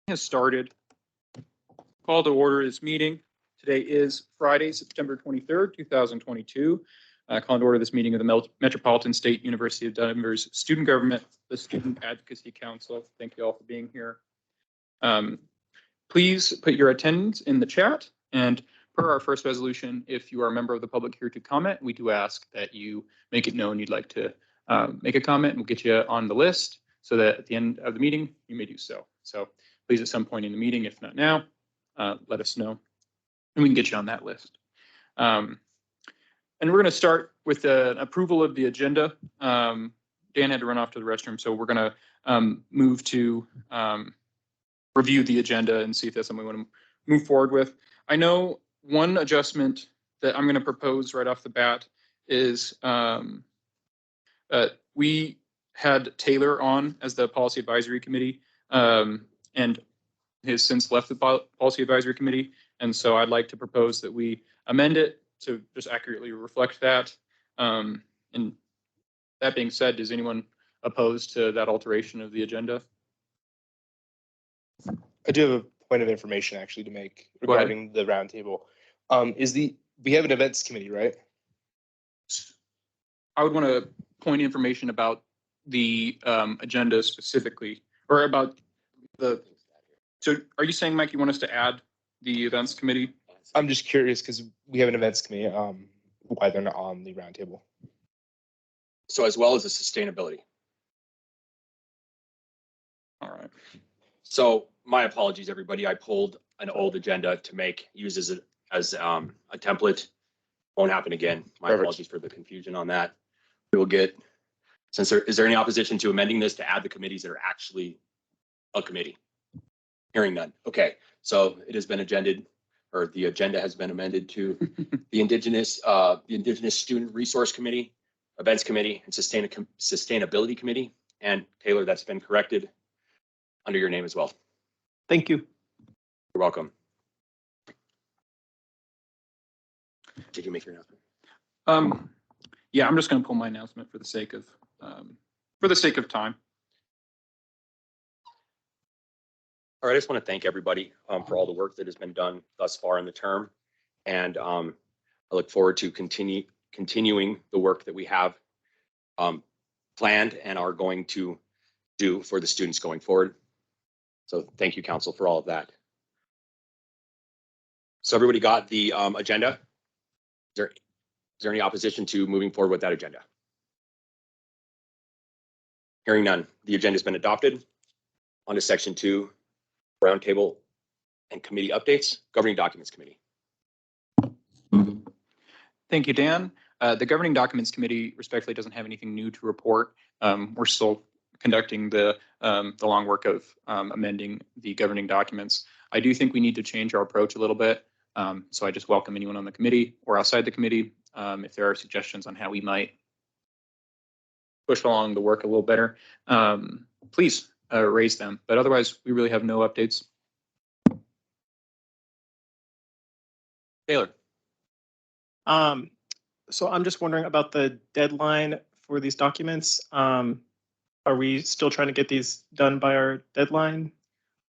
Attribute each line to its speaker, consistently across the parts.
Speaker 1: Has started. Call to order this meeting. Today is Friday, September 23rd, 2022. Call to order this meeting of the Metropolitan State University of Denver's Student Government, the Student Advocacy Council. Thank you all for being here. Please put your attendance in the chat, and per our first resolution, if you are a member of the public here to comment, we do ask that you make it known you'd like to make a comment, and we'll get you on the list so that at the end of the meeting, you may do so. So please, at some point in the meeting, if not now, let us know, and we can get you on that list. And we're going to start with an approval of the agenda. Dan had to run off to the restroom, so we're going to move to review the agenda and see if that's something we want to move forward with. I know one adjustment that I'm going to propose right off the bat is we had Taylor on as the Policy Advisory Committee, and has since left the Policy Advisory Committee. And so I'd like to propose that we amend it to just accurately reflect that. And that being said, is anyone opposed to that alteration of the agenda?
Speaker 2: I do have a point of information actually to make regarding the roundtable. We have an events committee, right?
Speaker 1: I would want to point information about the agenda specifically, or about the. So, are you saying, Mike, you want us to add the events committee?
Speaker 2: I'm just curious because we have an events committee. Why they're not on the roundtable?
Speaker 3: So, as well as the sustainability.
Speaker 1: All right.
Speaker 3: So, my apologies, everybody. I pulled an old agenda to use as a template. Won't happen again. My apologies for the confusion on that. We will get. Is there any opposition to amending this to add the committees that are actually a committee? Hearing none. Okay, so it has been agended, or the agenda has been amended to the Indigenous Student Resource Committee, Events Committee, and Sustainability Committee. And Taylor, that's been corrected under your name as well.
Speaker 4: Thank you.
Speaker 3: You're welcome. Did you make your announcement?
Speaker 1: Yeah, I'm just going to pull my announcement for the sake of time.
Speaker 3: All right, I just want to thank everybody for all the work that has been done thus far in the term. And I look forward to continuing the work that we have planned and are going to do for the students going forward. So thank you, Council, for all of that. So everybody got the agenda? Is there any opposition to moving forward with that agenda? Hearing none, the agenda has been adopted. On to section 2. Roundtable and committee updates. Governing Documents Committee.
Speaker 1: Thank you, Dan. The Governing Documents Committee respectfully doesn't have anything new to report. We're still conducting the long work of amending the governing documents. I do think we need to change our approach a little bit. So I just welcome anyone on the committee or outside the committee if there are suggestions on how we might push along the work a little better. Please. Raise them, but otherwise we really have no updates. Taylor.
Speaker 4: So I'm just wondering about the deadline for these documents. Are we still trying to get these done by our deadline?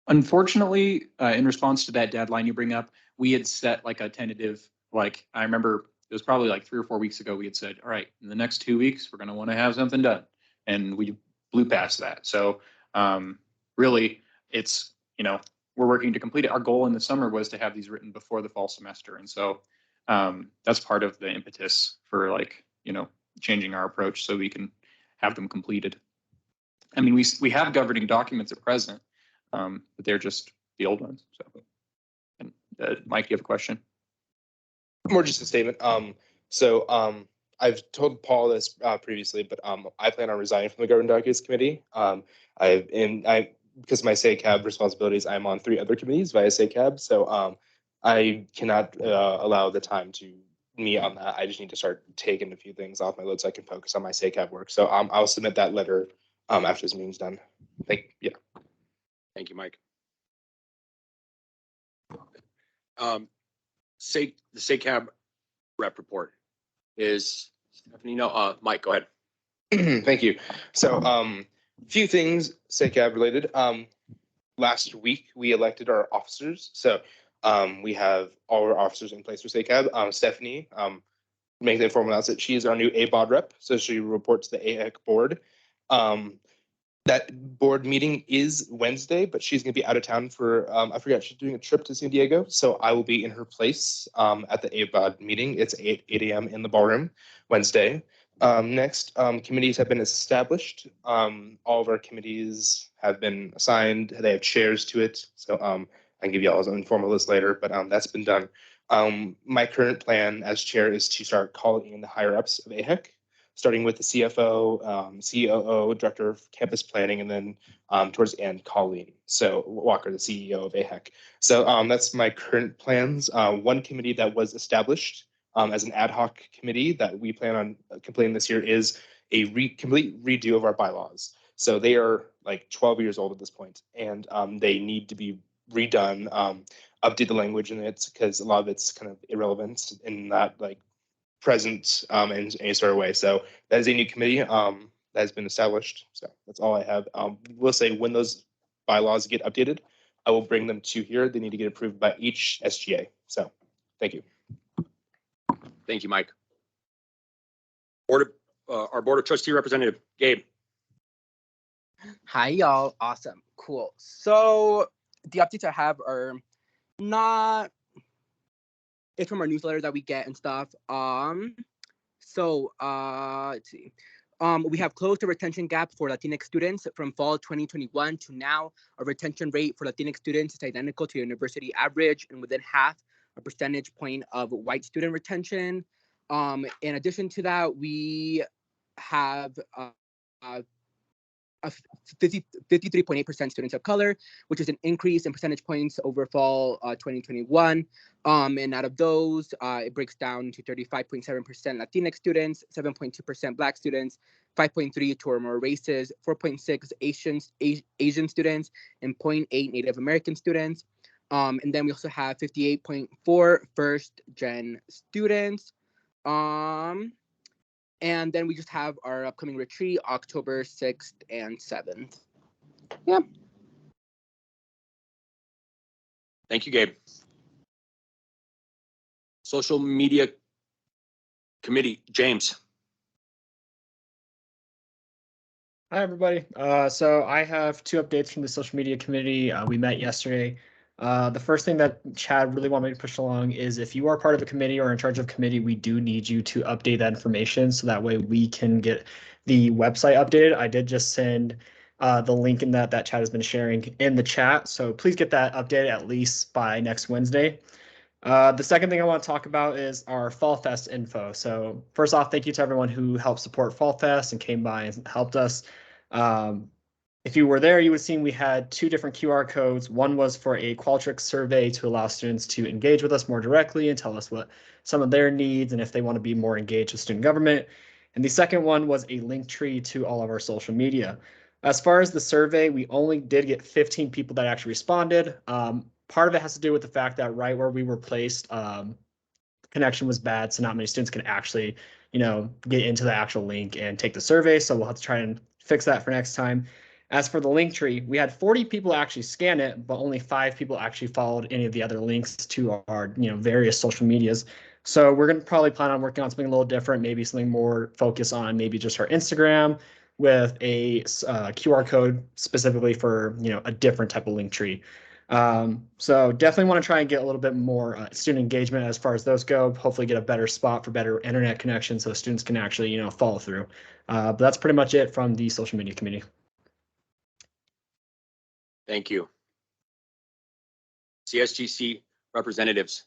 Speaker 1: Unfortunately, in response to that deadline you bring up, we had set like a tentative, like I remember it was probably like 3 or 4 weeks ago, we had said, all right, in the next 2 weeks, we're going to want to have something done. And we blew past that. So really, it's, we're working to complete it. Our goal in the summer was to have these written before the fall semester. And so that's part of the impetus for changing our approach so we can have them completed. I mean, we have governing documents at present, but they're just the old ones. So, and Mike, you have a question?
Speaker 2: More just a statement. I've told Paul this previously, but I plan on resigning from the Governing Documents Committee. Because of my SACAB responsibilities, I'm on 3 other committees via SACAB, so I cannot allow the time to me on that. I just need to start taking a few things off my load so I can focus on my SACAB work. So I'll submit that letter after this meeting's done. Thank you,
Speaker 3: Mike. The SACAB rep report is Stephanie. No, Mike, go ahead.
Speaker 2: Thank you. So, few things SACAB related. last week we elected our officers. So we have all our officers in place for SACAB. Stephanie, make the informal announcement. She is our new ABOD rep, so she reports to the AHEC board. That board meeting is Wednesday, but she's going to be out of town for, I forgot, she's doing a trip to San Diego. So I will be in her place at the ABOD meeting. It's 8 a.m. in the ballroom Wednesday. Next, committees have been established. All of our committees have been assigned. They have chairs to it. So I can give you all an informal list later, but that's been done. My current plan as chair is to start calling in the higher ups of AHEC, starting with the CFO, COO, Director of Campus Planning, and then towards the end, Colleen. So Walker, the CEO of AHEC. So that's my current plans. One committee that was established as an ad hoc committee that we plan on completing this year is a complete redo of our bylaws. So they are like 12 years old at this point, and they need to be redone, update the language in it because a lot of it's kind of irrelevant in that like present in any sort of way. So that is a new committee that has been established. So that's all I have. We'll say when those bylaws get updated, I will bring them to here. They need to get approved by each SGA. So thank you.
Speaker 3: Thank you, Mike. Our Board of Trustee representative, Gabe.
Speaker 5: Hi, y'all. Awesome. Cool. So the updates I have are not, it's from our newsletter that we get and stuff. Let's see. We have closed the retention gap for Latinx students from fall 2021 to now. Our retention rate for Latinx students is identical to the university average and within half a percentage point of white student retention. In addition to that, we have 53.8% students of color, which is an increase in percentage points over fall 2021. And out of those, it breaks down to 35.7% Latinx students, 7.2% Black students, 5.3 two or more races, 4.6 Asian students, and 0.8 Native American students. And then we also have 58.4 first-gen students. And then we just have our upcoming retreat, October 6th and 7th. Yeah.
Speaker 3: Thank you, Gabe. Social media committee, James.
Speaker 6: Hi, everybody. So I have two updates from the social media committee. We met yesterday. The first thing that Chad really wanted me to push along is if you are part of a committee or in charge of a committee, we do need you to update that information so that way we can get the website updated. I did just send the link in that Chad has been sharing in the chat. So please get that updated at least by next Wednesday. The second thing I want to talk about is our Fall Fest info. So first off, thank you to everyone who helped support Fall Fest and came by and helped us. If you were there, you would have seen we had two different QR codes. One was for a Qualtrics survey to allow students to engage with us more directly and tell us what some of their needs and if they want to be more engaged with student government. And the second one was a link tree to all of our social media. As far as the survey, we only did get 15 people that actually responded. Part of it has to do with the fact that right where we were placed, connection was bad, so not many students can actually, get into the actual link and take the survey. So we'll have to try and fix that for next time. As for the link tree, we had 40 people actually scan it, but only 5 people actually followed any of the other links to our, various social medias. So we're going to probably plan on working on something a little different, maybe something more focused on maybe just our Instagram with a QR code specifically for, a different type of link tree. So definitely want to try and get a little bit more student engagement as far as those go, hopefully get a better spot for better internet connection so students can actually, follow through. But that's pretty much it from the social media committee.
Speaker 3: Thank you. CSGC representatives.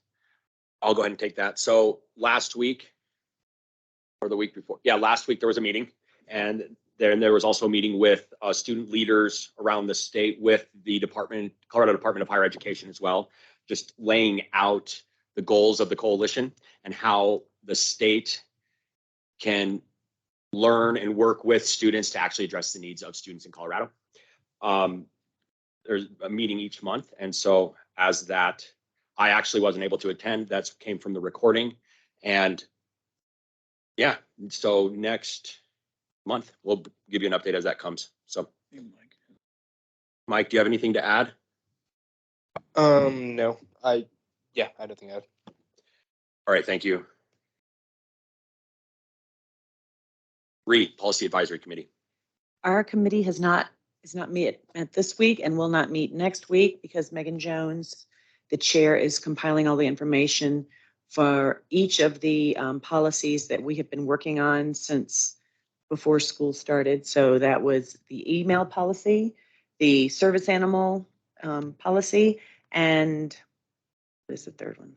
Speaker 3: I'll go ahead and take that. So last week or the week before, last week there was a meeting, and there was also a meeting with student leaders around the state with the Colorado Department of Higher Education as well, just laying out the goals of the coalition and how the state can learn and work with students to actually address the needs of students in Colorado. There's a meeting each month, and so as that, I actually wasn't able to attend. That came from the recording, and so next month we'll give you an update as that comes. So Mike, do you have anything to add?
Speaker 2: No, I don't think I.
Speaker 3: All right, thank you. Policy Advisory Committee.
Speaker 7: Our committee is not met this week and will not meet next week because Megan Jones, the chair, is compiling all the information for each of the policies that we have been working on since before school started. So that was the email policy, the service animal policy, and what is the third one?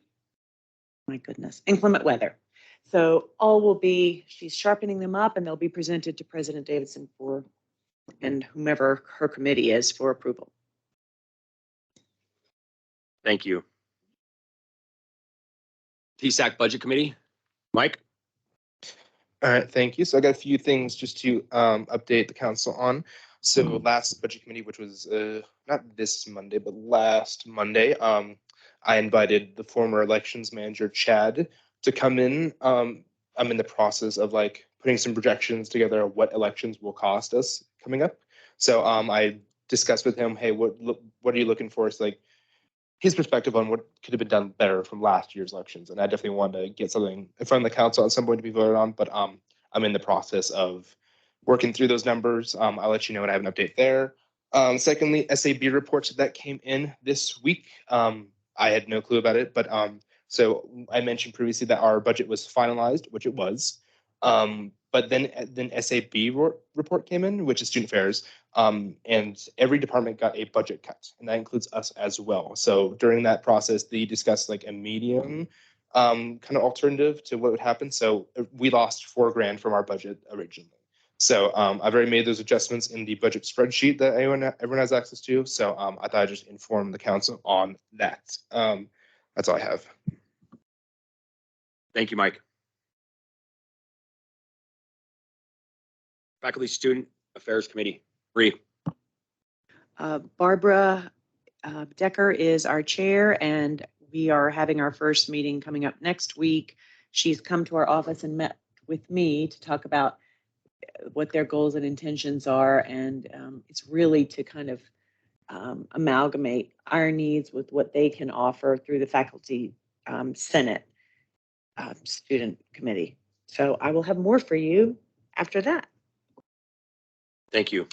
Speaker 7: My goodness, inclement weather. So all will be, she's sharpening them up and they'll be presented to President Davidson and whomever her committee is for approval.
Speaker 3: Thank you. TSAC Budget Committee. Mike?
Speaker 2: All right, thank you. So I got a few things just to update the council on. So last budget committee, which was not this Monday, but last Monday, I invited the former elections manager, Chad, to come in. I'm in the process of like putting some projections together of what elections will cost us coming up. So I discussed with him, hey, what are you looking for? It's like his perspective on what could have been done better from last year's elections. And I definitely wanted to get something in front of the council at some point to be voted on, but I'm in the process of working through those numbers. I'll let you know when I have an update there. Secondly, SAB reports that came in this week. I had no clue about it, but so I mentioned previously that our budget was finalized, which it was. But then SAB report came in, which is student fairs, and every department got a budget cut, and that includes us as well. So during that process, they discussed like a medium kind of alternative to what would happen. So we lost $4,000 from our budget originally. So I've already made those adjustments in the budget spreadsheet that everyone has access to. So I thought I'd just inform the council on that. That's all I have.
Speaker 3: Thank you, Mike. Faculty Student Affairs Committee. Bree.
Speaker 7: Barbara Decker is our chair, and we are having our first meeting coming up next week. She's come to our office and met with me to talk about what their goals and intentions are, and it's really to kind of amalgamate our needs with what they can offer through the Faculty Senate Student Committee. So I will have more for you after that.
Speaker 3: Thank you.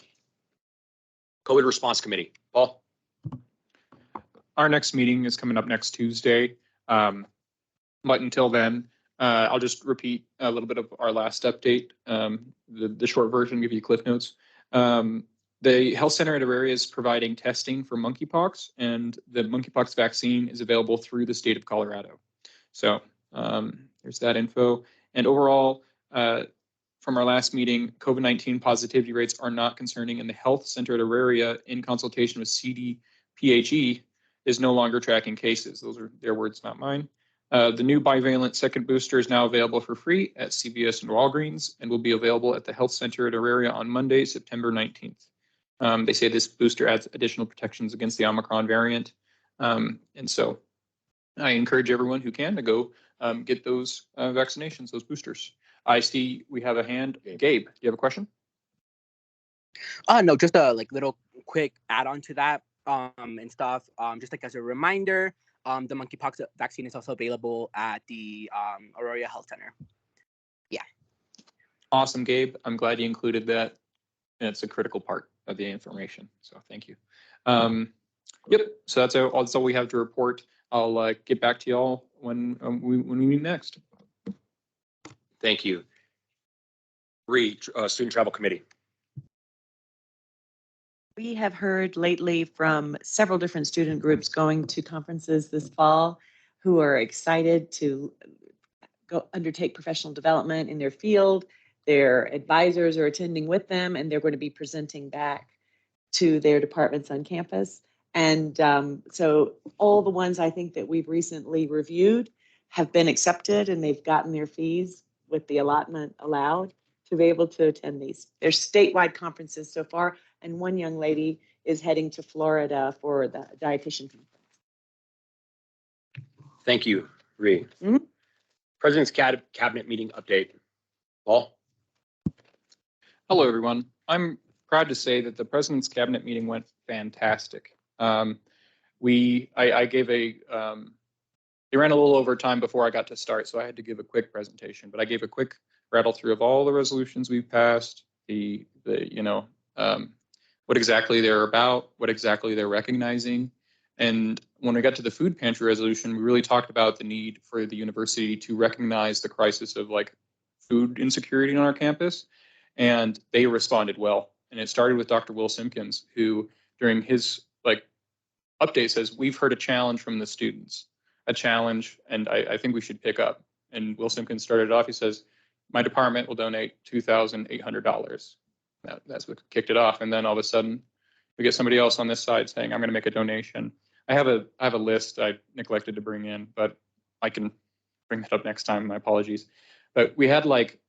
Speaker 3: COVID Response Committee. Paul?
Speaker 1: Our next meeting is coming up next Tuesday. But until then, I'll just repeat a little bit of our last update, the short version, give you cliff notes. The health center at Auraria is providing testing for monkeypox, and the monkeypox vaccine is available through the state of Colorado. So there's that info. And overall, from our last meeting, COVID-19 positivity rates are not concerning, and the health center at Auraria, in consultation with CDPHE, is no longer tracking cases. Those are their words, not mine. The new bivalent second booster is now available for free at CVS and Walgreens and will be available at the health center at Auraria on Monday, September 19th. They say this booster adds additional protections against the Omicron variant. And so I encourage everyone who can to go get those vaccinations, those boosters. I see we have a hand. Gabe, do you have a question?
Speaker 5: No, just a little quick add-on to that and stuff. Just as a reminder, the monkeypox vaccine is also available at the Auraria Health Center. Yeah. Awesome,
Speaker 1: Gabe. I'm glad you included that. And it's a critical part of the information. So thank you. Yep. So that's all we have to report. I'll get back to y'all when we meet next.
Speaker 3: Thank you. Student Travel Committee.
Speaker 7: We have heard lately from several different student groups going to conferences this fall who are excited to go undertake professional development in their field. Their advisors are attending with them, and they're going to be presenting back to their departments on campus. And so all the ones I think that we've recently reviewed have been accepted, and they've gotten their fees with the allotment allowed to be able to attend these. There's statewide conferences so far, and one young lady is heading to Florida for the dietitian conference.
Speaker 3: Thank you, Ree. Mm-hmm. President's Cabinet meeting update. Paul?
Speaker 1: Hello, everyone. I'm proud to say that the President's Cabinet meeting went fantastic. I gave they ran a little over time before I got to start, so I had to give a quick presentation, but I gave a quick rattle through of all the resolutions we've passed, what exactly they're about, what exactly they're recognizing. And when we got to the food pantry resolution, we really talked about the need for the university to recognize the crisis of like food insecurity on our campus. And they responded well. And it started with Dr. Will Simpkins, who during his update says, we've heard a challenge from the students, a challenge, and I think we should pick up. And Will Simpkins started off, he says, my department will donate $2,800. That's what kicked it off. And then all of a sudden, we get somebody else on this side saying, I'm going to make a donation. I have a list I neglected to bring in, but I can bring that up next time. My apologies. But we had like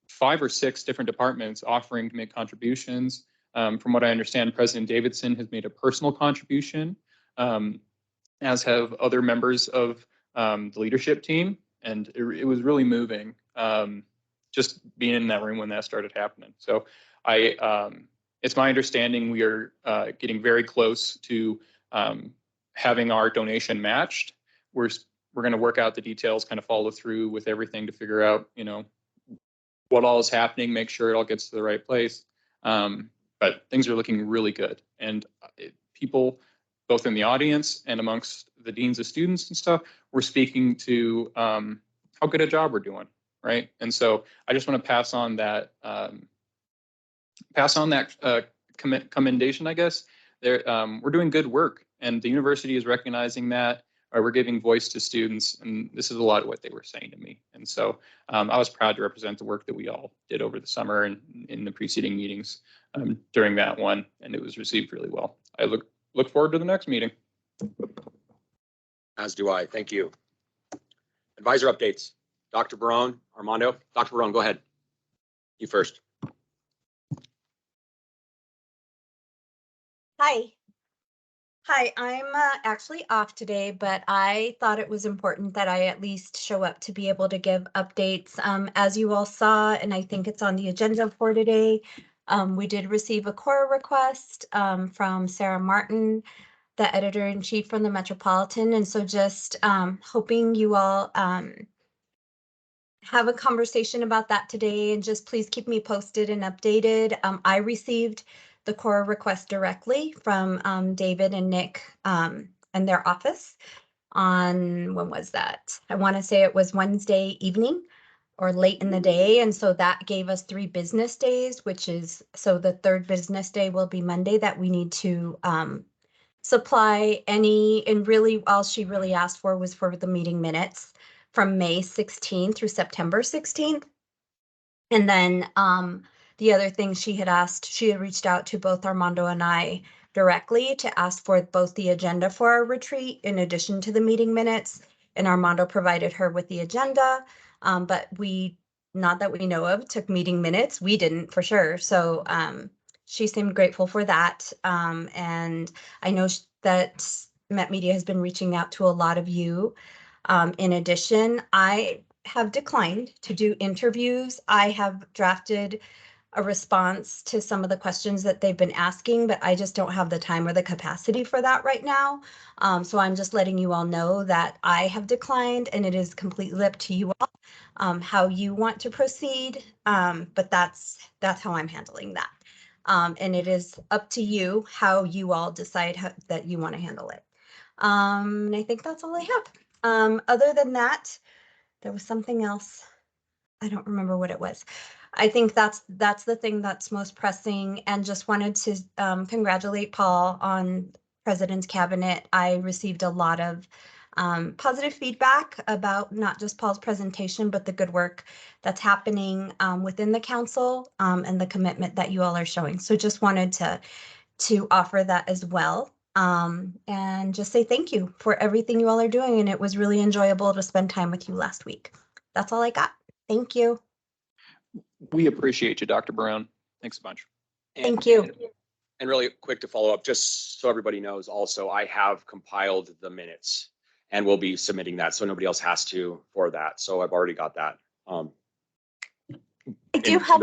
Speaker 1: 5 or 6 different departments offering to make contributions. From what I understand, President Davidson has made a personal contribution, as have other members of the leadership team. And it was really moving, just being in that room when that started happening. So it's my understanding we are getting very close to having our donation matched. We're going to work out the details, kind of follow through with everything to figure out, what all is happening, make sure it all gets to the right place. But things are looking really good. And people, both in the audience and amongst the deans of students and stuff, we're speaking to how good a job we're doing, right? And so I just want to pass on that commendation, I guess. We're doing good work, and the university is recognizing that. We're giving voice to students, and this is a lot of what they were saying to me. And so I was proud to represent the work that we all did over the summer and in the preceding meetings during that one, and it was received really well. I look forward to the next meeting.
Speaker 3: As do I. Thank you. Advisor updates. Dr. Barone, Armando. Dr. Barone, go ahead. You first.
Speaker 8: Hi, I'm actually off today, but I thought it was important that I at least show up to be able to give updates. As you all saw, and I think it's on the agenda for today, we did receive a core request from Sarah Martin, the editor-in-chief from the Metropolitan. And so just hoping you all have a conversation about that today, and just please keep me posted and updated. I received the core request directly from David and Nick and their office on, when was that? I want to say it was Wednesday evening or late in the day. And so that gave us 3 business days, which is, so the 3rd business day will be Monday, that we need to supply any, and really all she really asked for was for the meeting minutes from May 16th through September 16th. And then the other thing she had asked, she had reached out to both Armando and I directly to ask for both the agenda for our retreat in addition to the meeting minutes. And Armando provided her with the agenda, but we, not that we know of, took meeting minutes. We didn't for sure. So she seemed grateful for that. And I know that Met Media has been reaching out to a lot of you. In addition, I have declined to do interviews. I have drafted a response to some of the questions that they've been asking, but I just don't have the time or the capacity for that right now. So I'm just letting you all know that I have declined, and it is completely up to you all how you want to proceed. But that's how I'm handling that. And it is up to you how you all decide that you want to handle it. And I think that's all I have. Other than that, there was something else. I don't remember what it was. I think that's the thing that's most pressing, and just wanted to congratulate Paul on President's Cabinet. I received a lot of positive feedback about not just Paul's presentation, but the good work that's happening within the council and the commitment that you all are showing. So just wanted to offer that as well. And just say thank you for everything you all are doing. And it was really enjoyable to spend time with you last week. That's all I got. Thank you.
Speaker 1: We appreciate you, Dr. Brown. Thanks a bunch.
Speaker 8: Thank you.
Speaker 3: And really quick to follow up, just so everybody knows also, I have compiled the minutes and we'll be submitting that, so nobody else has to for that. So I've already got that.
Speaker 8: I do have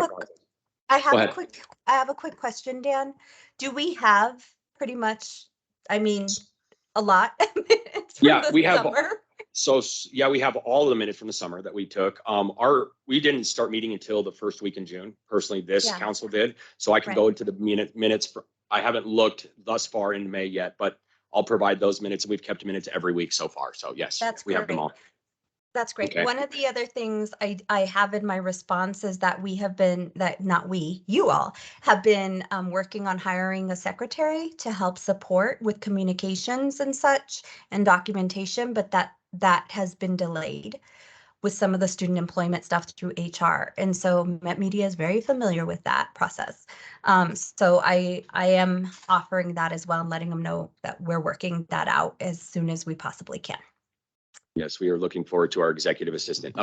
Speaker 8: I have a quick question, Dan. Do we have pretty much, I mean, a lot.
Speaker 3: Yeah,
Speaker 8: from
Speaker 3: we
Speaker 8: the
Speaker 3: have-
Speaker 8: summer.
Speaker 3: So, yeah, we have all of the minutes from the summer that we took. We didn't start meeting until the first week in June. Personally, this
Speaker 8: Yeah.
Speaker 3: council did. So I can
Speaker 8: Right.
Speaker 3: go into the minutes. I haven't looked thus far in May yet, but I'll provide those minutes. We've kept minutes every week so far. So yes,
Speaker 8: That's
Speaker 3: we have them
Speaker 8: great.
Speaker 3: all.
Speaker 8: That's great.
Speaker 3: Okay.
Speaker 8: One of the other things I have in my response is that we have been, that not we, you all have been working on hiring a secretary to help support with communications and such and documentation, but that has been delayed with some of the student employment stuff through HR. And so Met Media is very familiar with that process. So I am offering that as well and letting them know that we're working that out as soon as we possibly can.
Speaker 3: Yes, we are looking forward to our executive assistant.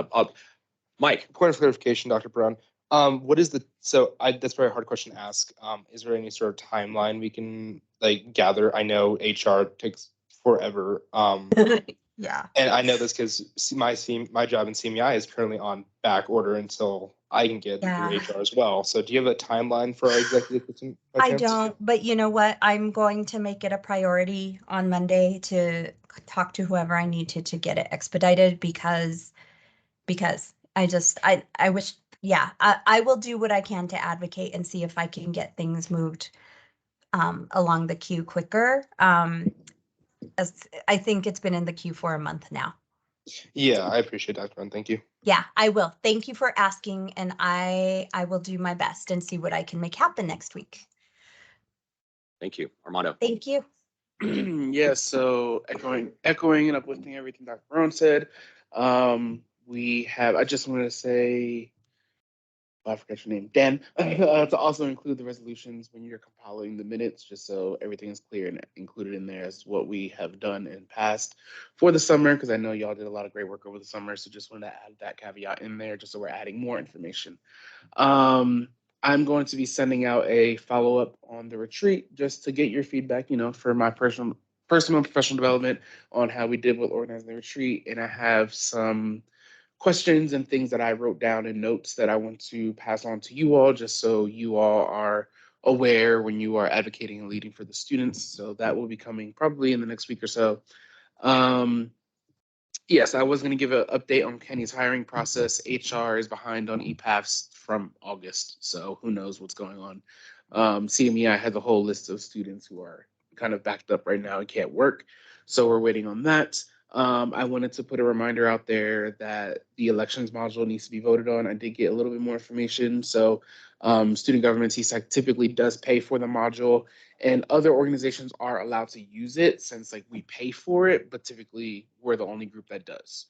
Speaker 3: Mike,
Speaker 2: Point of clarification, Dr. Brown. What is that's a very hard question to ask. Is there any sort of timeline we can like gather? I know HR takes forever.
Speaker 8: Yeah.
Speaker 2: And I know this because my job in CMEI is currently on back order until I can get through
Speaker 8: Yeah.
Speaker 2: HR as well. So do you have a timeline for our executive assistant? by
Speaker 8: I
Speaker 2: chance?
Speaker 8: don't, but you know what? I'm going to make it a priority on Monday to talk to whoever I need to get it expedited because I wish, yeah, I will do what I can to advocate and see if I can get things moved along the queue quicker. As I think it's been in the queue for a month now.
Speaker 2: Yeah, I appreciate that, Brown. Thank you.
Speaker 8: Yeah, I will. Thank you for asking, and I will do my best and see what I can make happen next week.
Speaker 3: thank you. Armando.
Speaker 8: Thank you.
Speaker 9: Yes, so echoing and uplifting everything Dr. Brown said. I just want to say, I forgot your name, Dan, to also include the resolutions when you're compiling the minutes, just so everything is clear and included in there as what we have done in past for the summer, because I know y'all did a lot of great work over the summer, so just wanted to add that caveat in there, just so we're adding more information. I'm going to be sending out a follow-up on the retreat just to get your feedback, for my personal and professional development on how we did with organizing the retreat. And I have some questions and things that I wrote down in notes that I want to pass on to you all, just so you all are aware when you are advocating and leading for the students. So that will be coming probably in the next week or so. Yes, I was going to give an update on Kenny's hiring process. HR is behind on EPAFs from August, so who knows what's going on. CMEI has a whole list of students who are kind of backed up right now and can't work, so we're waiting on that. I wanted to put a reminder out there that the elections module needs to be voted on. I did get a little bit more information. So student government CSAC typically does pay for the module, and other organizations are allowed to use it since we pay for it, but typically we're the only group that does.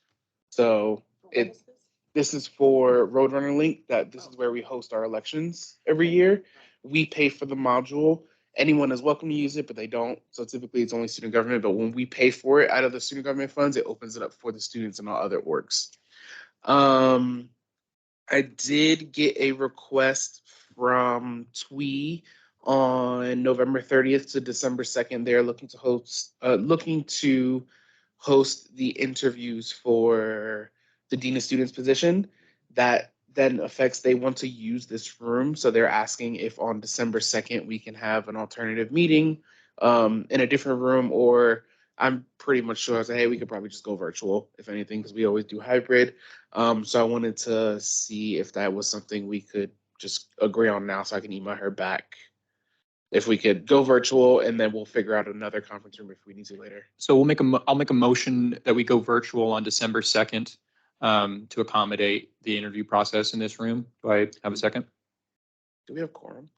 Speaker 9: So this is for Roadrunner Link, this is where we host our elections every year. We pay for the module. Anyone is welcome to use it, but they don't. So typically it's only student government, but when we pay for it out of the student government funds, it opens it up for the students and all other orgs. I did get a request from TWE on November 30th to December 2nd. They're looking to host the interviews for the Dean of Students position. That then affects, they want to use this room. So they're asking if on December 2nd, we can have an alternative meeting in a different room, or I'm pretty much sure I said, hey, we could probably just go virtual, if anything, because we always do hybrid. So I wanted to see if that was something we could just agree on now, so I can email her back if we could go virtual, and then we'll figure out another conference room if we need to later.
Speaker 1: So I'll make a motion that we go virtual on December 2nd to accommodate the interview process in this room. Do I have a second?
Speaker 2: Do we have quorum?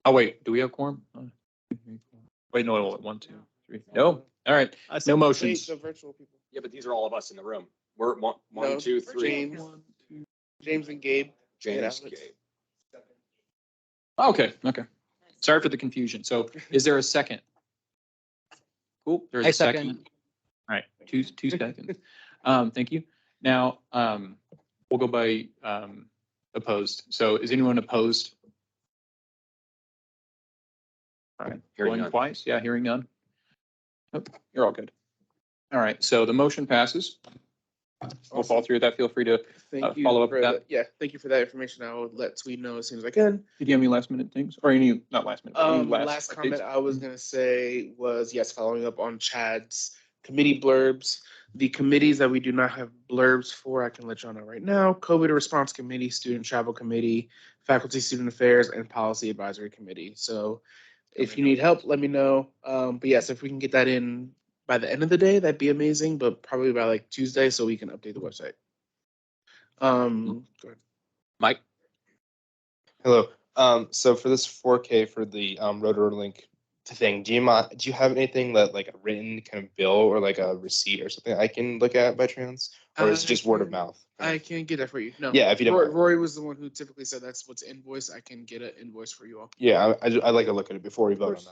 Speaker 1: Oh, wait, do we have quorum? Wait, no, 1, 2, 3. No, all right, no motions.
Speaker 2: The virtual people.
Speaker 3: Yeah, but these are all of us in the room. We're one,
Speaker 2: No,
Speaker 3: 2, 3.
Speaker 2: James and Gabe.
Speaker 3: James,
Speaker 2: Alex.
Speaker 3: Gabe.
Speaker 1: Okay. Sorry for the confusion. So is there a second? Cool, there's
Speaker 5: I
Speaker 1: a second.
Speaker 5: second.
Speaker 1: All right, two seconds. Thank you. Now, we'll go by opposed. So is anyone opposed? All right,
Speaker 3: Hearing
Speaker 1: going
Speaker 3: none.
Speaker 1: twice? Yeah, hearing none. Nope, you're all good. All right, so the motion passes. we'll fall through that. Feel free to
Speaker 9: Thank you
Speaker 1: follow up
Speaker 9: for
Speaker 1: with that.
Speaker 9: Yeah, thank you for that information. I will let Tweed know as soon as I can.
Speaker 1: Did you have any last minute things or any, not last minute, but any
Speaker 9: Last
Speaker 1: updates?
Speaker 9: comment I was gonna say was, yes, following up on Chad's committee blurbs. The committees that we do not have blurbs for, I can let y'all know right now: COVID Response Committee, Student Travel Committee, Faculty Student Affairs, and Policy Advisory Committee. So if you need help, let me know. But yes, if we can get that in by the end of the day, that'd be amazing, but probably by like Tuesday so we can update the website. Go ahead.
Speaker 3: Mike?
Speaker 2: Hello. So for this 4K for the rotor link thing, do you have anything that like a written kind of bill or like a receipt or something I can look at by chance, or is it just word of mouth?
Speaker 9: I can get that for you. No.
Speaker 2: Yeah, if you don't.
Speaker 9: Rory was the one who typically said that's what's invoiced. I can get an invoice for you all.
Speaker 2: Yeah, I'd like to look at it before we vote on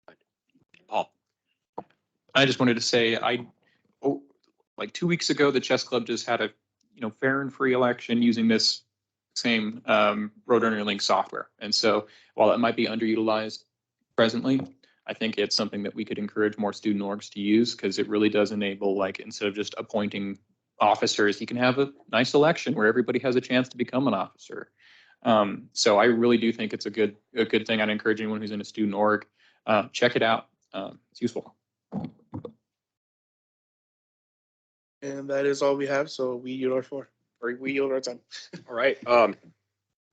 Speaker 2: that.
Speaker 3: Paul?
Speaker 1: I just wanted to say, like 2 weeks ago, the chess club just had a, fair and free election using this same Roadrunner Link software. And so while it might be underutilized presently, I think it's something that we could encourage more student orgs to use, because it really does enable, like, instead of just appointing officers, you can have a nice election where everybody has a chance to become an officer. So I really do think it's a good thing. I'd encourage anyone who's in a student org, check it out. It's useful.
Speaker 9: And that is all we have. So we yield our time.
Speaker 3: All right.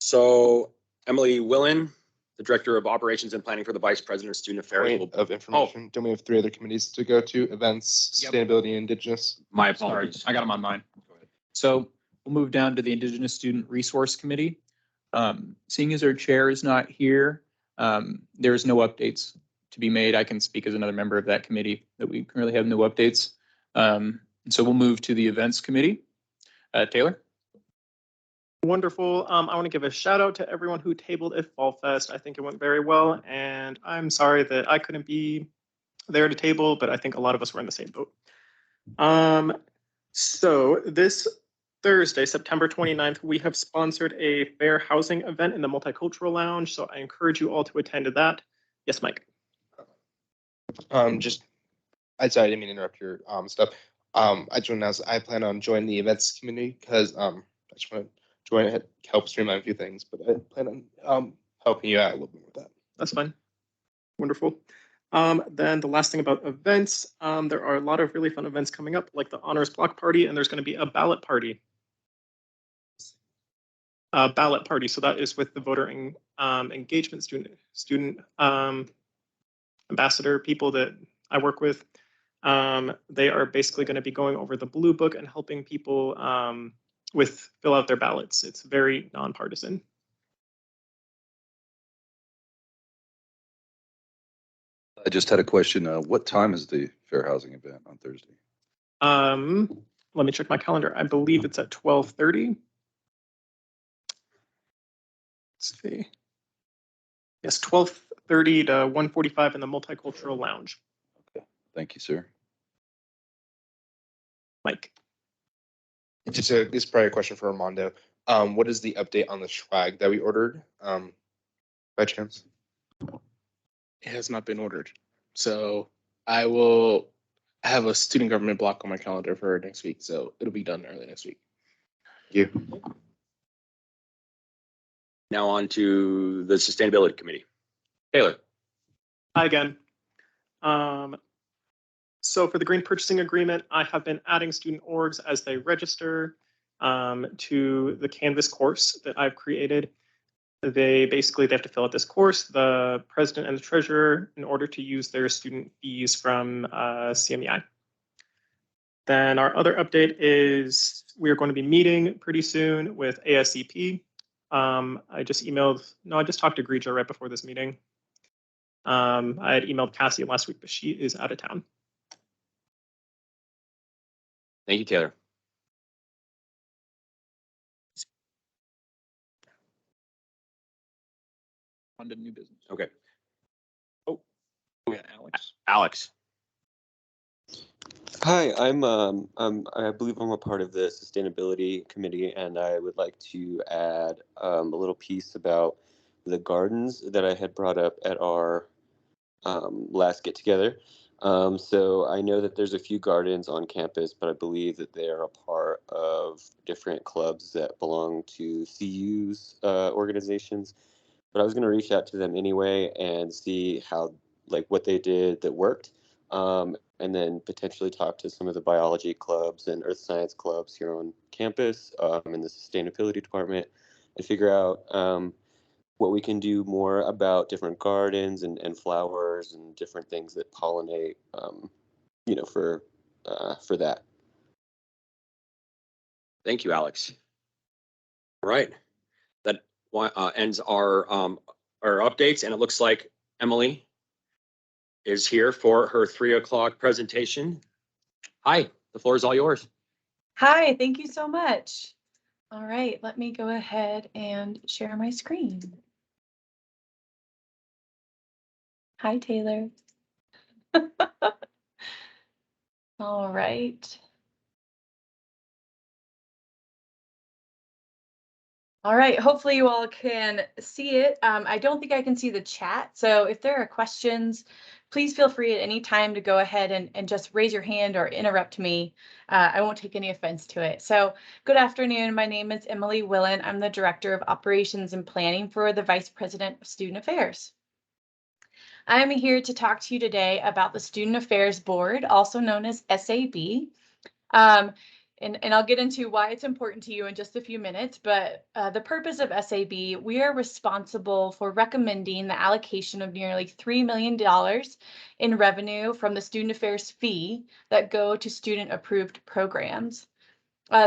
Speaker 3: So Emily Willen, the Director of Operations and Planning for the Vice President of Student Affairs.
Speaker 2: Point of information. Don't we have 3 other committees to go to? Events,
Speaker 1: Yep.
Speaker 2: sustainability, Indigenous.
Speaker 3: My
Speaker 1: Sorry,
Speaker 3: apologies.
Speaker 1: I got them on mine. So we'll move down to the Indigenous Student Resource Committee. Seeing as our chair is not here, there's no updates to be made. I can speak as another member of that committee that we currently have no updates. So we'll move to the Events Committee. Taylor?
Speaker 4: Wonderful. I want to give a shout out to everyone who tabled at Fall Fest. I think it went very well, and I'm sorry that I couldn't be there to table, but I think a lot of us were in the same boat. So this Thursday, September 29th, we have sponsored a fair housing event in the Multicultural Lounge, so I encourage you all to attend to that. Yes, Mike.
Speaker 2: I didn't mean to interrupt your stuff. I just want to announce I plan on joining the events committee because I just want to join it, help streamline a few things, but I plan on helping you out a little bit with that.
Speaker 4: That's fine. Wonderful. Then the last thing about events, there are a lot of really fun events coming up, like the honors block party, and there's going to be a ballot party. Ballot party. So that is with the voter engagement student ambassador people that I work with. They are basically going to be going over the blue book and helping people fill out their ballots. It's very nonpartisan.
Speaker 10: I just had a question. What time is the fair housing event on Thursday?
Speaker 4: Let me check my calendar. I believe it's at 12:30. Let's see. Yes, 12:30 to 1:45 in the Multicultural Lounge.
Speaker 10: Okay, thank you, sir.
Speaker 4: Mike.
Speaker 2: This is probably a question for Armando. What is the update on the swag that we ordered? By chance?
Speaker 9: It has not been ordered. So I will have a student government block on my calendar for next week. So it'll be done early next week.
Speaker 2: Thank you.
Speaker 3: Now on to the Sustainability Committee. Taylor?
Speaker 4: Hi again. So for the green purchasing agreement, I have been adding student orgs as they register to the Canvas course that I've created. They have to fill out this course, the president and the treasurer, in order to use their student fees from CMEI. Then our other update is we are going to be meeting pretty soon with ASCP. I just talked to Grija right before this meeting. I had emailed Cassie last week, but she is out of town.
Speaker 3: Thank you, Taylor.
Speaker 1: On to new business.
Speaker 3: Okay.
Speaker 1: Oh, yeah, Alex.
Speaker 3: Alex?
Speaker 11: Hi, I believe I'm a part of the Sustainability Committee, and I would like to add a little piece about the gardens that I had brought up at our last get-together. So I know that there's a few gardens on campus, but I believe that they are a part of different clubs that belong to CU's organizations. But I was going to reach out to them anyway and see how, like, what they did that worked, and then potentially talk to some of the biology clubs and earth science clubs here on campus, in the sustainability department, and figure out what we can do more about different gardens and flowers and different things that pollinate, for that.
Speaker 3: Thank you, Alex. All right, that ends our updates, and it looks like Emily is here for her 3 o'clock presentation. Hi, the floor is all yours.
Speaker 12: Hi, thank you so much. All right, let me go ahead and share my screen. Hi, Taylor. All right. All right, hopefully you all can see it. I don't think I can see the chat, so if there are questions, please feel free at any time to go ahead and just raise your hand or interrupt me. I won't take any offense to it. So good afternoon, my name is Emily Willen. I'm the Director of Operations and Planning for the Vice President of Student Affairs. I am here to talk to you today about the Student Affairs Board, also known as SAB. And I'll get into why it's important to you in just a few minutes, but the purpose of SAB, we are responsible for recommending the allocation of nearly $3 million in revenue from the student affairs fee that go to student approved programs.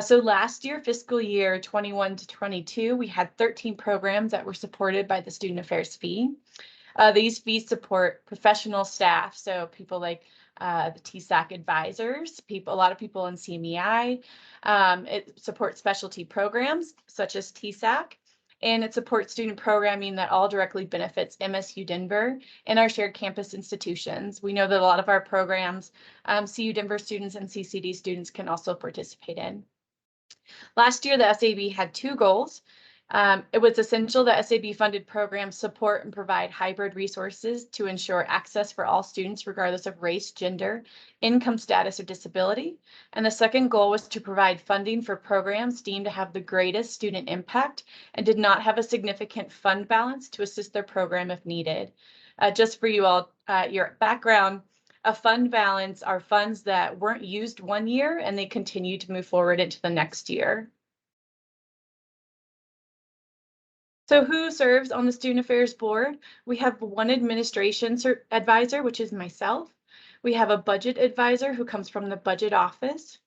Speaker 12: So last year, fiscal year 21 to 22, we had 13 programs that were supported by the student affairs fee. These fees support professional staff, so people like the TSAC advisors, a lot of people in CMEI. It supports specialty programs such as TSAC, and it supports student programming that all directly benefits MSU Denver and our shared campus institutions. We know that a lot of our programs, CU Denver students and CCD students can also participate in. Last year, the SAB had 2 goals. It was essential that SAB funded programs support and provide hybrid resources to ensure access for all students regardless of race, gender, income status, or disability. And the second goal was to provide funding for programs deemed to have the greatest student impact and did not have a significant fund balance to assist their program if needed. Just for you all, your background, a fund balance are funds that weren't used one year and they continue to move forward into the next year. So who serves on the Student Affairs Board? We have one administration advisor, which is myself. We have a budget advisor who comes from the budget office.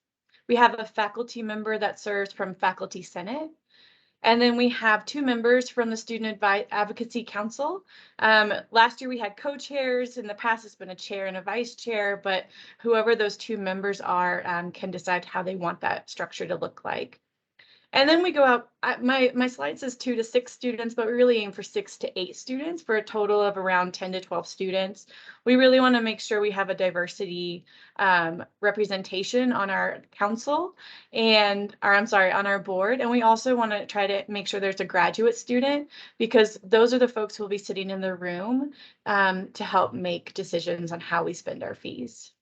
Speaker 12: We have a faculty member that serves from Faculty Senate. And then we have 2 members from the Student Advocacy Council. Last year we had co-chairs. In the past, it's been a chair and a vice chair, but whoever those 2 members are can decide how they want that structure to look like. And then we go out, my slide says 2 to 6 students, but we really aim for 6 to 8 students for a total of around 10 to 12 students. We really want to make sure we have a diversity representation on our council on our board. And we also want to try to make sure there's a graduate student because those are the folks who will be sitting in the room to help make decisions on how we spend our fees.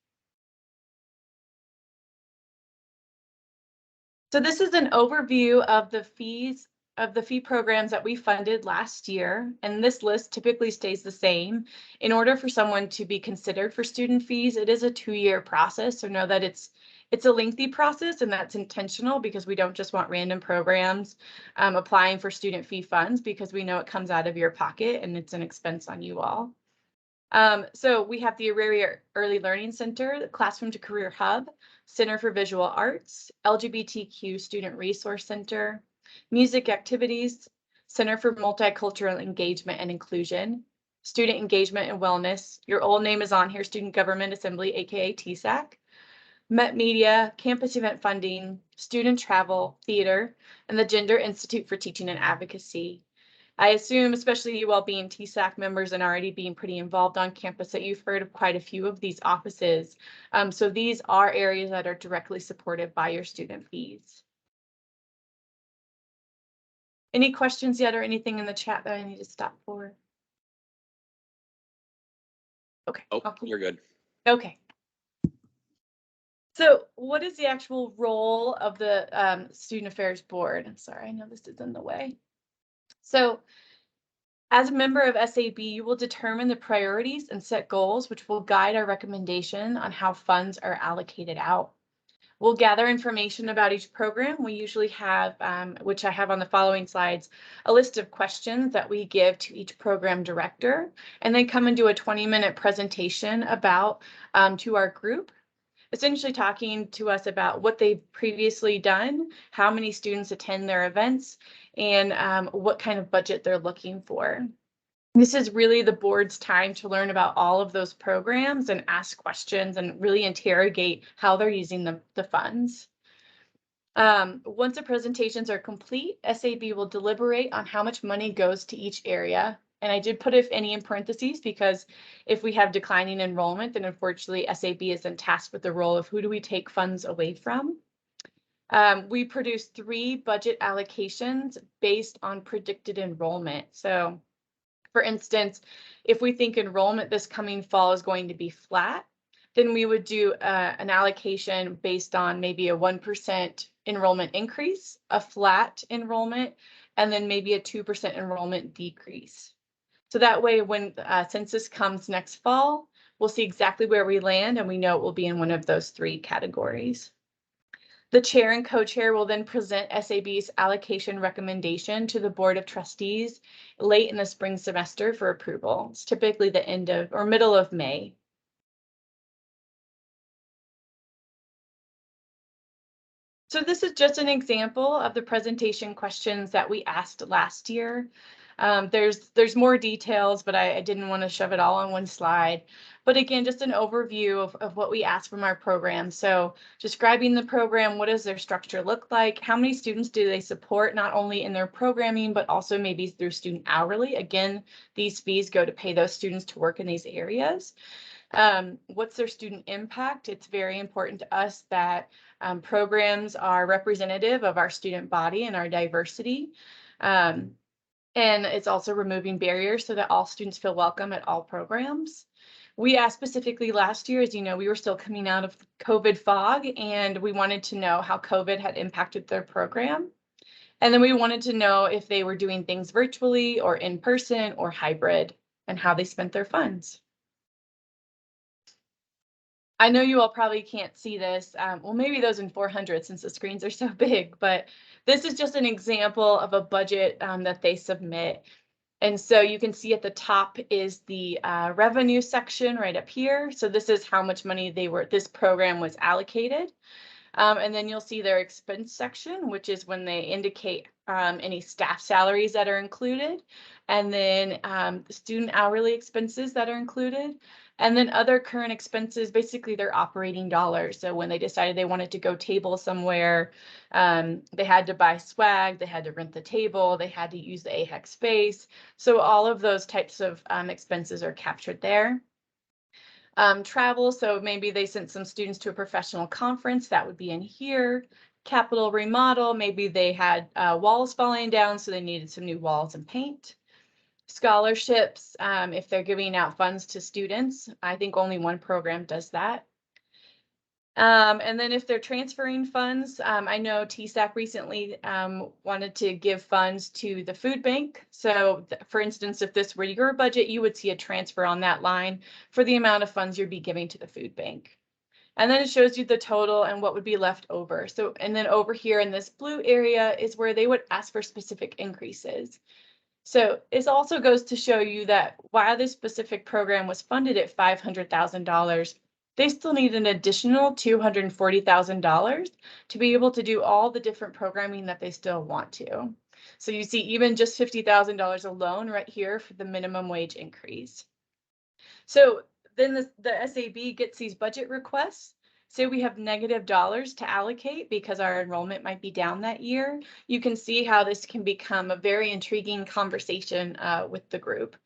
Speaker 12: So this is an overview of the fee programs that we funded last year, and this list typically stays the same. In order for someone to be considered for student fees, it is a 2-year process, so know that it's a lengthy process, and that's intentional because we don't just want random programs applying for student fee funds because we know it comes out of your pocket and it's an expense on you all. So we have the Auraria Early Learning Center, the Classroom to Career Hub, Center for Visual Arts, LGBTQ Student Resource Center, Music Activities, Center for Multicultural Engagement and Inclusion, Student Engagement and Wellness. Your old name is on here, Student Government Assembly, aka TSAC, Met Media, Campus Event Funding, Student Travel, Theater, and the Gender Institute for Teaching and Advocacy. I assume, especially you all being TSAC members and already being pretty involved on campus, that you've heard of quite a few of these offices. So these are areas that are directly supported by your student fees. Any questions yet or anything in the chat that I need to stop for? Okay.
Speaker 3: Oh, you're good.
Speaker 12: Okay. So what is the actual role of the Student Affairs Board? I'm sorry, I know this is in the way. So as a member of SAB, you will determine the priorities and set goals, which will guide our recommendation on how funds are allocated out. We'll gather information about each program. We usually have, which I have on the following slides, a list of questions that we give to each program director, and they come and do a 20-minute presentation about to our group, essentially talking to us about what they've previously done, how many students attend their events, and what kind of budget they're looking for. This is really the board's time to learn about all of those programs and ask questions and really interrogate how they're using the funds. Once the presentations are complete, SAB will deliberate on how much money goes to each area. And I did put if any in parentheses because if we have declining enrollment, then unfortunately SAB is then tasked with the role of who do we take funds away from. We produce 3 budget allocations based on predicted enrollment. So for instance, if we think enrollment this coming fall is going to be flat, then we would do an allocation based on maybe a 1% enrollment increase, a flat enrollment, and then maybe a 2% enrollment decrease. So that way, when census comes next fall, we'll see exactly where we land and we know it will be in one of those 3 categories. The chair and co-chair will then present SAB's allocation recommendation to the Board of Trustees late in the spring semester for approval. It's typically the end of or middle of May. So this is just an example of the presentation questions that we asked last year. There's more details, but I didn't want to shove it all on one slide. But again, just an overview of what we asked from our program. So describing the program, what does their structure look like? How many students do they support, not only in their programming, but also maybe through student hourly? Again, these fees go to pay those students to work in these areas. What's their student impact? It's very important to us that programs are representative of our student body and our diversity. And it's also removing barriers so that all students feel welcome at all programs. We asked specifically last year, as you know, we were still coming out of COVID fog, and we wanted to know how COVID had impacted their program. And then we wanted to know if they were doing things virtually or in person or hybrid and how they spent their funds. I know you all probably can't see this. Well, maybe those in 400 since the screens are so big, but this is just an example of a budget that they submit. And so you can see at the top is the revenue section right up here. So this is how much money this program was allocated. And then you'll see their expense section, which is when they indicate any staff salaries that are included, and then the student hourly expenses that are included, and then other current expenses, basically their operating dollars. So when they decided they wanted to go table somewhere, they had to buy swag, they had to rent the table, they had to use the AHEC space. So all of those types of expenses are captured there. Travel, so maybe they sent some students to a professional conference, that would be in here. Capital remodel, maybe they had walls falling down, so they needed some new walls and paint. Scholarships, if they're giving out funds to students, I think only one program does that. And then if they're transferring funds, I know TSAC recently wanted to give funds to the food bank. So for instance, if this were your budget, you would see a transfer on that line for the amount of funds you'd be giving to the food bank. And then it shows you the total and what would be left over. So, and then over here in this blue area is where they would ask for specific increases. So it also goes to show you that while this specific program was funded at $500,000, they still need an additional $240,000 to be able to do all the different programming that they still want to. So you see even just $50,000 alone right here for the minimum wage increase. So then the SAB gets these budget requests. Say we have negative dollars to allocate because our enrollment might be down that year. You can see how this can become a very intriguing conversation with the group.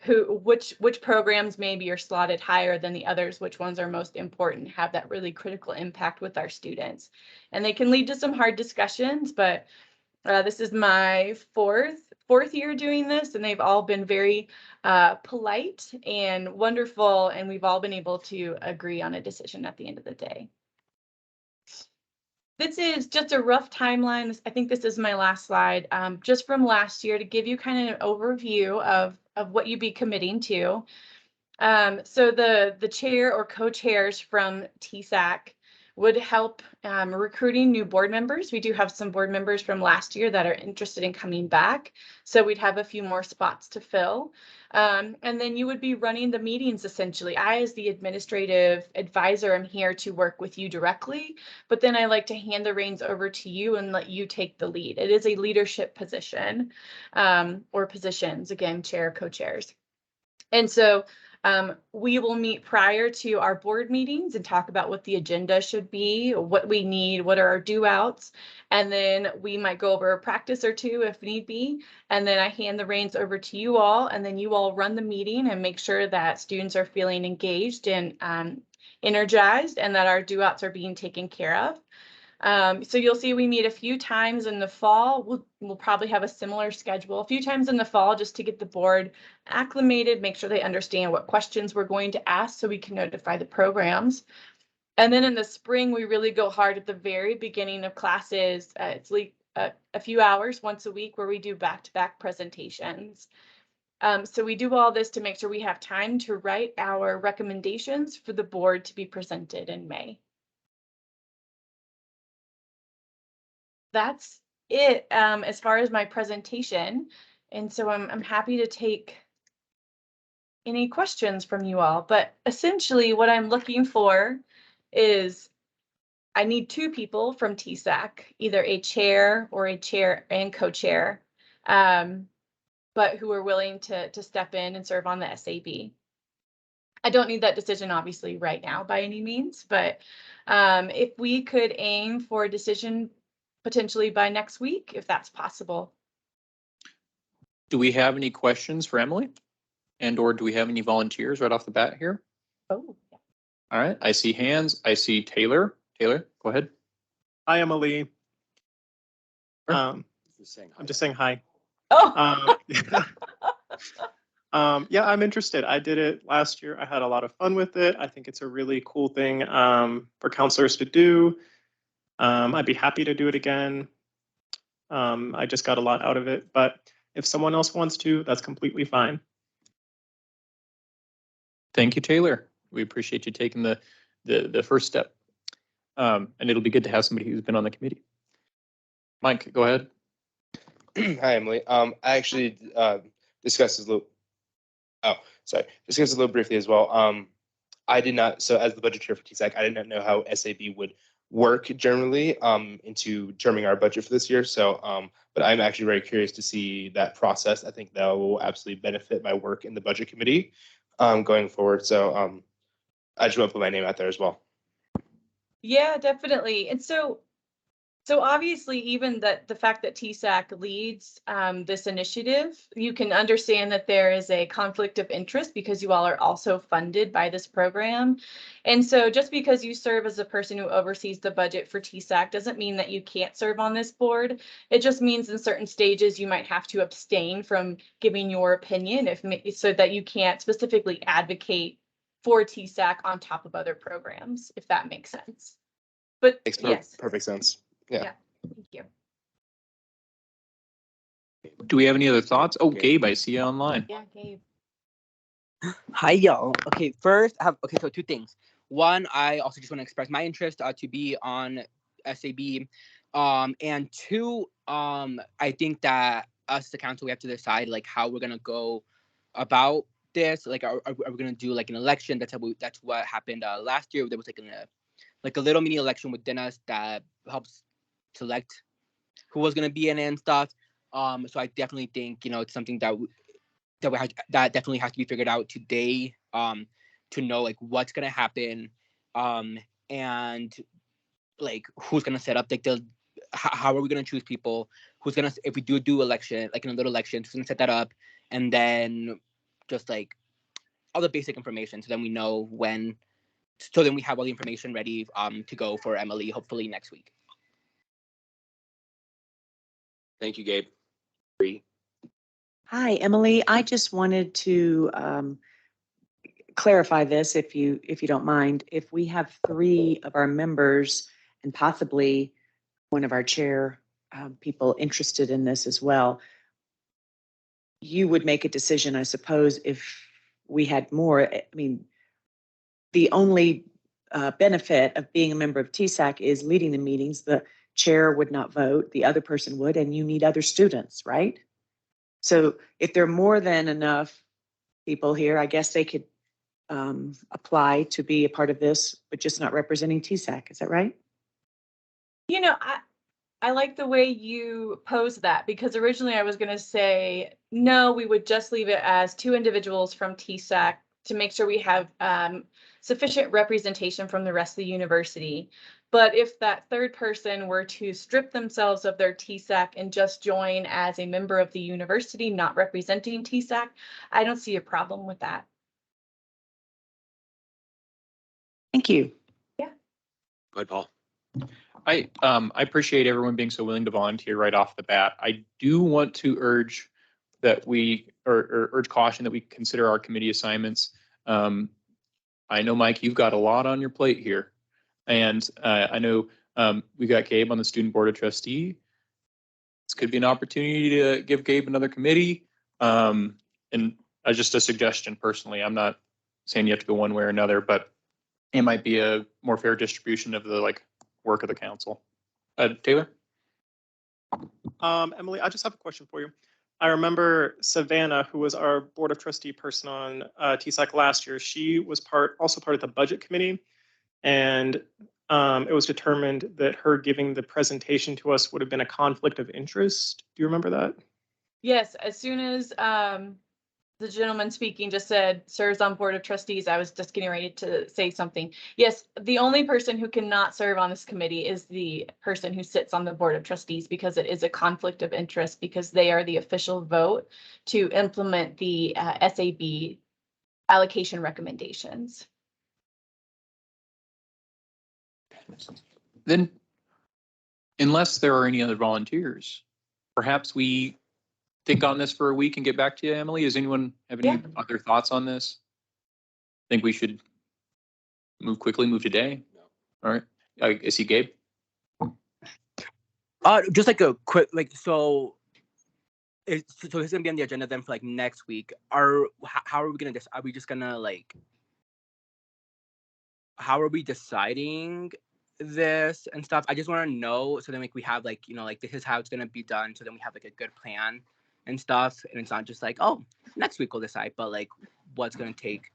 Speaker 12: Which programs maybe are slotted higher than the others, which ones are most important, have that really critical impact with our students. And they can lead to some hard discussions, but this is my fourth 4th year doing this, and they've all been very polite and wonderful, and we've all been able to agree on a decision at the end of the day. This is just a rough timeline. I think this is my last slide, just from last year to give you kind of an overview of what you'd be committing to. So the chair or co-chairs from TSAC would help recruiting new board members. We do have some board members from last year that are interested in coming back. So we'd have a few more spots to fill. And then you would be running the meetings essentially. I, as the administrative advisor, am here to work with you directly, but then I like to hand the reins over to you and let you take the lead. It is a leadership position or positions, again, chair, co-chairs. And so we will meet prior to our board meetings and talk about what the agenda should be, what we need, what are our do outs. And then we might go over a practice or two if need be. And then I hand the reins over to you all, and then you all run the meeting and make sure that students are feeling engaged and energized, and that our do outs are being taken care of. So you'll see we meet a few times in the fall. We'll probably have a similar schedule a few times in the fall just to get the board acclimated, make sure they understand what questions we're going to ask so we can notify the programs. And then in the spring, we really go hard at the very beginning of classes. It's like a few hours once a week where we do back-to-back presentations. So we do all this to make sure we have time to write our recommendations for the board to be presented in May. That's it as far as my presentation. And so I'm happy to take any questions from you all. But essentially what I'm looking for is I need 2 people from TSAC, either a chair or a chair and co-chair, but who are willing to step in and serve on the SAB. I don't need that decision obviously right now by any means, but if we could aim for a decision potentially by next week, if that's possible.
Speaker 1: Do we have any questions for Emily? And or do we have any volunteers right off the bat here?
Speaker 12: Oh, yeah.
Speaker 1: All right, I see hands. I see Taylor. Taylor, go ahead.
Speaker 4: Hi, Emily.
Speaker 1: Sure.
Speaker 4: I'm just saying hi.
Speaker 12: Oh.
Speaker 4: Yeah, I'm interested. I did it last year. I had a lot of fun with it. I think it's a really cool thing for counselors to do. I'd be happy to do it again. I just got a lot out of it, but if someone else wants to, that's completely fine.
Speaker 1: Thank you, Taylor. We appreciate you taking the first step. And it'll be good to have somebody who's been on the committee. Mike, go ahead.
Speaker 2: Hi, Emily. I actually discussed this a little. Oh, sorry. Discussed a little briefly as well. I did not. So, as the budget chair for TSAC, I did not know how SAB would work generally into determining our budget for this year. So, but I'm actually very curious to see that process. I think that will absolutely benefit my work in the budget committee going forward. So, I just want to put my name out there as well.
Speaker 12: Yeah, definitely. And so obviously, even the fact that TSAC leads this initiative, you can understand that there is a conflict of interest because you all are also funded by this program. And so just because you serve as a person who oversees the budget for TSAC doesn't mean that you can't serve on this board. It just means in certain stages you might have to abstain from giving your opinion so that you can't specifically advocate for TSAC on top of other programs, if that makes sense. But
Speaker 2: Makes
Speaker 12: yes.
Speaker 2: perfect sense. Yeah.
Speaker 12: Thank you.
Speaker 1: Do we have any other thoughts? Oh, Gabe, I see you online.
Speaker 12: Yeah, Gabe.
Speaker 5: Hi, y'all. Okay, first, so 2 things. One, I also just want to express my interest to be on SAB. And 2, I think that us, the council, we have to decide like how we're gonna go about this. Like, are we gonna do like an election? That's what happened last year. There was like a little mini election within us that helps select who was gonna be in it and stuff. So I definitely think it's something that that definitely has to be figured out today. To know like what's gonna happen, and like who's gonna set up like how are we gonna choose people? Who's gonna, if we do election, like in a little election, who's gonna set that up, and then just like all the basic information, so then we know when. So then we have all the information ready to go for Emily, hopefully next week.
Speaker 3: Thank you, Gabe.
Speaker 7: Hi, Emily. I just wanted to clarify this, if you don't mind. If we have 3 of our members and possibly one of our chair people interested in this as well, you would make a decision, I suppose, if we had more. I mean, the only benefit of being a member of TSAC is leading the meetings. The chair would not vote, the other person would, and you need other students, right? So if there are more than enough people here, I guess they could apply to be a part of this, but just not representing TSAC. Is that right?
Speaker 12: You know, I like the way you pose that, because originally I was going to say, no, we would just leave it as 2 individuals from TSAC to make sure we have sufficient representation from the rest of the university. But if that third person were to strip themselves of their TSAC and just join as a member of the university, not representing TSAC, I don't see a problem with that.
Speaker 7: Thank you.
Speaker 3: Go ahead, Paul.
Speaker 1: I appreciate everyone being so willing to volunteer right off the bat. I do want to urge that we, or urge caution that we consider our committee assignments. I know, Mike, you've got a lot on your plate here. And I know we got Gabe on the Student Board of Trustee. This could be an opportunity to give Gabe another committee. And just a suggestion personally, I'm not saying you have to go one way or another, but it might be a more fair distribution of the work of the council. Taylor?
Speaker 4: Emily, I just have a question for you. I remember Savannah, who was our Board of Trustee person on TSAC last year, she was also part of the budget committee. And it was determined that her giving the presentation to us would have been a conflict of interest. Do you remember that?
Speaker 12: Yes, as soon as the gentleman speaking just said serves on Board of Trustees, I was just getting ready to say something. Yes, the only person who cannot serve on this committee is the person who sits on the Board of Trustees, because it is a conflict of interest, because they are the official vote to implement the SAB allocation recommendations.
Speaker 1: Then, unless there are any other volunteers, perhaps we think on this for a week and get back to you, Emily. Does anyone have any other thoughts on this? Think we should move today?
Speaker 3: No.
Speaker 1: All right. I see Gabe.
Speaker 5: Just like a quick, so it's gonna be on the agenda then for next week. How are we gonna are we just gonna how are we deciding this and stuff? I just want to know, so then we have this is how it's gonna be done, so then we have a good plan and stuff, and it's not just oh, next week we'll decide, but what's gonna take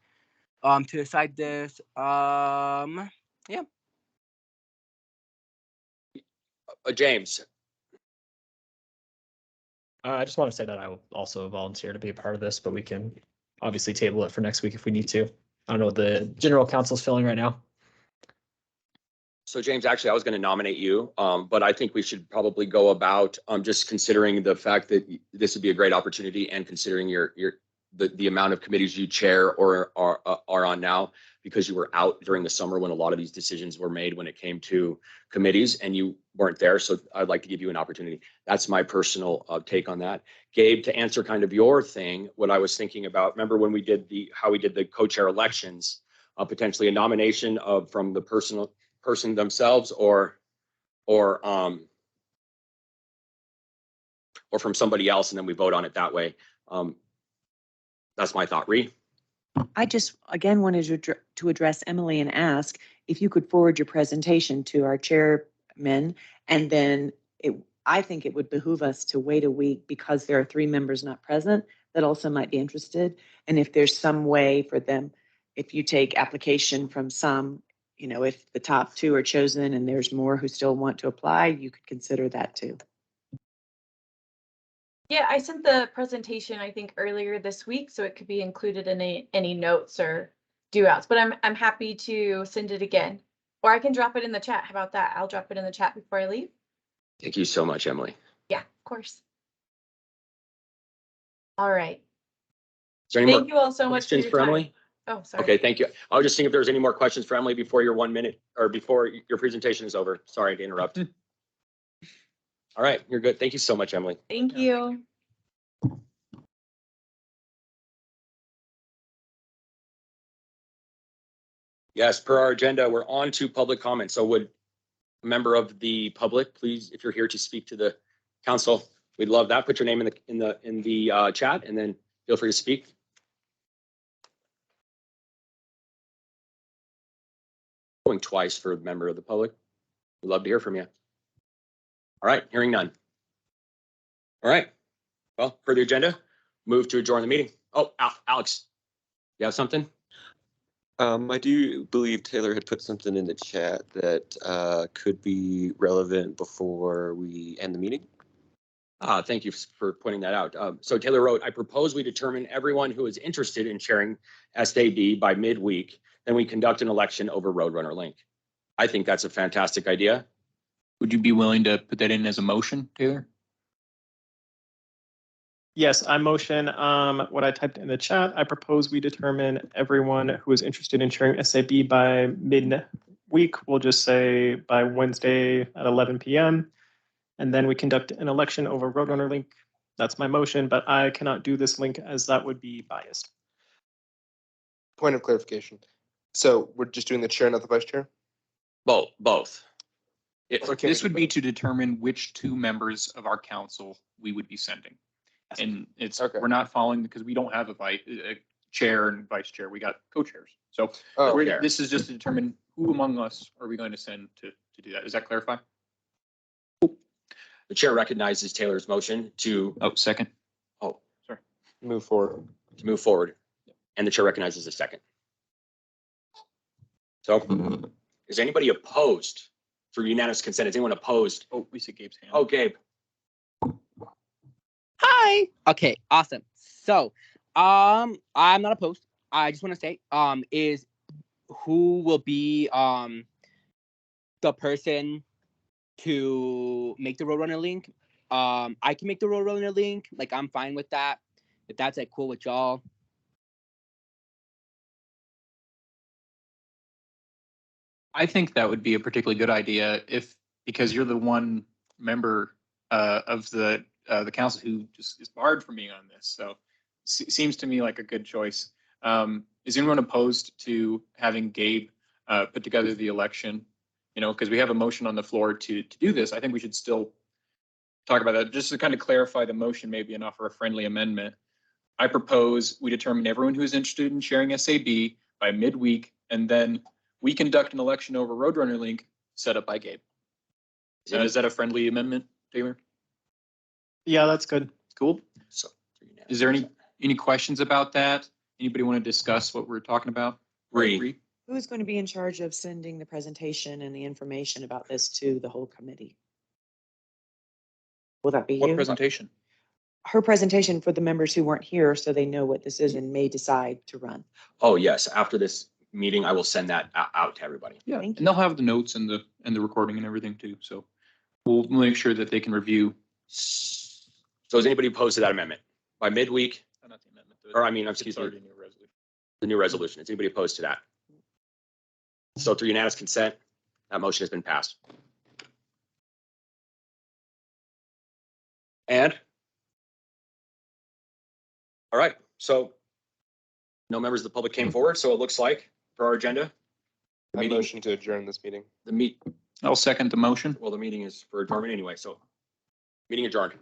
Speaker 5: to decide this. Yeah.
Speaker 3: James.
Speaker 6: I just want to say that I will also volunteer to be a part of this, but we can obviously table it for next week if we need to. I don't know what the general council's feeling right now.
Speaker 3: So James, actually, I was going to nominate you, but I think we should probably go about just considering the fact that this would be a great opportunity, and considering the amount of committees you chair or are on now, because you were out during the summer when a lot of these decisions were made when it came to committees, and you weren't there. So I'd like to give you an opportunity. That's my personal take on that. Gabe, to answer kind of your thing, what I was thinking about, remember when we did how we did the co-chair elections, potentially a nomination from the person themselves or from somebody else, and then we vote on it that way. That's my thought. Ree?
Speaker 7: I just, again, wanted to address Emily and ask if you could forward your presentation to our chairman, and then I think it would behoove us to wait a week, because there are 3 members not present that also might be interested. And if there's some way for them, if you take application from some, if the top 2 are chosen and there's more who still want to apply, you could consider that too.
Speaker 12: Yeah, I sent the presentation, I think, earlier this week, so it could be included in any notes or due outs, but I'm happy to send it again, or I can drop it in the chat. How about that? I'll drop it in the chat before I leave.
Speaker 3: Thank you so much, Emily.
Speaker 12: Yeah, of course. All right.
Speaker 3: Is there any
Speaker 12: Thank you all so much for
Speaker 3: questions
Speaker 12: your
Speaker 3: for
Speaker 12: time.
Speaker 3: Emily?
Speaker 12: Oh, sorry.
Speaker 3: Okay, thank you. I was just thinking if there's any more questions for Emily before your 1 minute or before your presentation is over. Sorry to interrupt. All right, you're good. Thank you so much, Emily.
Speaker 12: Thank you.
Speaker 3: Yes, per our agenda, we're on to public comment. So would a member of the public, please, if you're here to speak to the council, we'd love that. Put your name in the chat and then feel free to speak. Going twice for a member of the public. We'd love to hear from you. All right, hearing none. All right. Well, for the agenda, move to adjourn the meeting. Oh, Alex, you have something?
Speaker 11: I do believe Taylor had put something in the chat that could be relevant before we end the meeting.
Speaker 3: Thank you for pointing that out. So Taylor wrote, I propose we determine everyone who is interested in sharing SAB by midweek, then we conduct an election over Roadrunner Link. I think that's a fantastic idea.
Speaker 1: Would you be willing to put that in as a motion, Taylor?
Speaker 4: Yes, I motion what I typed in the chat. I propose we determine everyone who is interested in sharing SAB by mid-week. We'll just say by Wednesday at 11 p.m. And then we conduct an election over Roadrunner Link. That's my motion, but I cannot do this link as that would be biased.
Speaker 2: Point of clarification. So we're just doing the chair, not the vice chair?
Speaker 3: Both.
Speaker 1: This would be to determine which two members of our council we would be sending. And it's,
Speaker 2: Okay.
Speaker 1: we're not following because we don't have a chair and vice chair. We got co-chairs. So
Speaker 3: Okay.
Speaker 1: this is just to determine who among us are we going to send to do that. Does that clarify?
Speaker 3: The chair recognizes Taylor's motion to,
Speaker 1: Second.
Speaker 2: Move forward.
Speaker 3: to move forward. And the chair recognizes a second. So is anybody opposed for unanimous consent? Is anyone opposed?
Speaker 1: Oh, we see Gabe's hand.
Speaker 3: Oh, Gabe.
Speaker 5: Hi. Okay, awesome. So, I'm not opposed. I just want to say, is who will be the person to make the Roadrunner link? I can make the Roadrunner link. Like, I'm fine with that. If that's like cool with y'all.
Speaker 1: I think that would be a particularly good idea because you're the one member of the council who just is barred from being on this. So seems to me like a good choice. Is anyone opposed to having Gabe put together the election? You know, because we have a motion on the floor to do this. I think we should still talk about that just to kind of clarify the motion maybe and offer a friendly amendment. I propose we determine everyone who is interested in sharing SAB by midweek, and then we conduct an election over Roadrunner Link set up by Gabe. Is that a friendly amendment, Taylor?
Speaker 4: Yeah, that's good.
Speaker 1: Cool.
Speaker 3: So
Speaker 1: Is there any questions about that? Anybody want to discuss what we're talking about?
Speaker 3: Bree.
Speaker 7: Who's going to be in charge of sending the presentation and the information about this to the whole committee? Will that be
Speaker 1: What
Speaker 7: you?
Speaker 1: presentation?
Speaker 7: Her presentation for the members who weren't here so they know what this is and may decide to run.
Speaker 3: Oh, yes. After this meeting, I will send that out to everybody.
Speaker 1: Yeah,
Speaker 7: Thank
Speaker 1: and they'll have the notes and the recording and everything too. So we'll make sure that they can review.
Speaker 3: So is anybody opposed to that amendment? By midweek,
Speaker 1: Not the amendment.
Speaker 3: excuse me,
Speaker 1: already a new resolution.
Speaker 3: the new resolution. Is anybody opposed to that? So through unanimous consent, that motion has been passed. And? All right, so no members of the public came forward, so it looks like for our agenda, the
Speaker 2: I
Speaker 3: meeting,
Speaker 2: motion to adjourn this meeting.
Speaker 1: I'll second the motion.
Speaker 3: well, the meeting is for adjournment anyway, so meeting adjourned.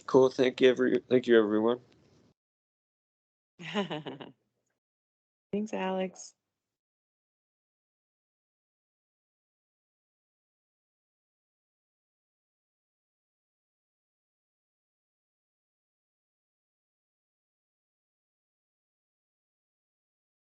Speaker 11: Cool. Thank you, everyone.
Speaker 7: Thanks, Alex.